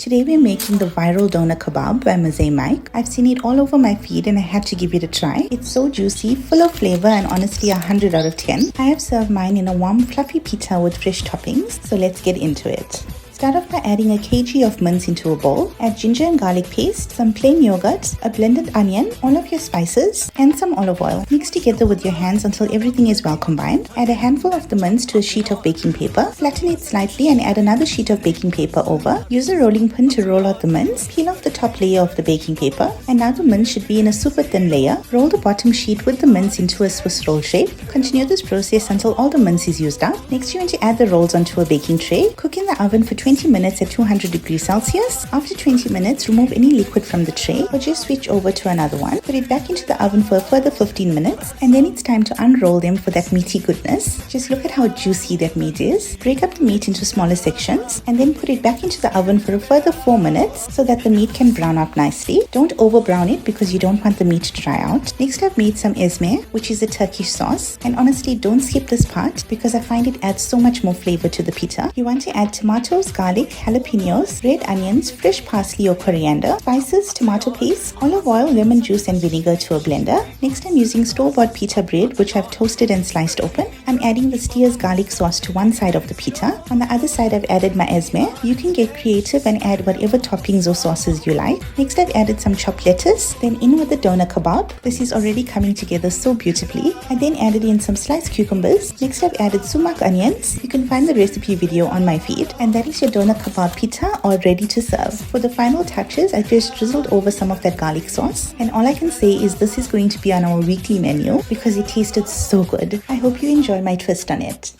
Today we're making the viral Döner Kebab by Meze. I've seen it all over my feed and I had to give it a try. It's so juicy, full of flavor and honestly 100 out of 10. I have served mine in a warm fluffy pita with fresh toppings, so let's get into it. Start off by adding a kg of mince into a bowl. Add ginger and garlic paste, some plain yogurt, a blended onion, all of your spices, and some olive oil. Mix together with your hands until everything is well combined. Add a handful of the mince to a sheet of baking paper. Flatten it slightly and add another sheet of baking paper over. Use a rolling pin to roll out the mince. Peel off the top layer of the baking paper. And now the mince should be in a super thin layer. Roll the bottom sheet with the mince into a Swiss roll shape. Continue this process until all the mince is used up. Next, you want to add the rolls onto a baking tray. Cook in the oven for 20 minutes at 200 degrees Celsius. After 20 minutes, remove any liquid from the tray or just switch over to another one. Put it back into the oven for a further 15 minutes and then it's time to unroll them for that meaty goodness. Just look at how juicy that meat is. Break up the meat into smaller sections and then put it back into the oven for a further 4 minutes so that the meat can brown up nicely. Don't over brown it because you don't want the meat to dry out. Next, I've made some esme, which is a Turkish sauce, and honestly don't skip this part because I find it adds so much more flavor to the pita. You want to add tomatoes, garlic, jalapenos, red onions, fresh parsley or coriander, spices, tomato paste, olive oil, lemon juice and vinegar to a blender. Next, I'm using store-bought pita bread which I've toasted and sliced open. I'm adding the Steers garlic sauce to one side of the pita. On the other side, I've added my esme. You can get creative and add whatever toppings or sauces you like. Next, I've added some chopped lettuce, then in with the Döner Kebab. This is already coming together so beautifully. I then added in some sliced cucumbers. Next, I've added sumac onions. You can find the recipe video on my feed. And that is your Döner Kebab pita all ready to serve. For the final touches, I just drizzled over some of that garlic sauce. And all I can say is this is going to be on our weekly menu because it tasted so good. I hope you enjoy my twist on it.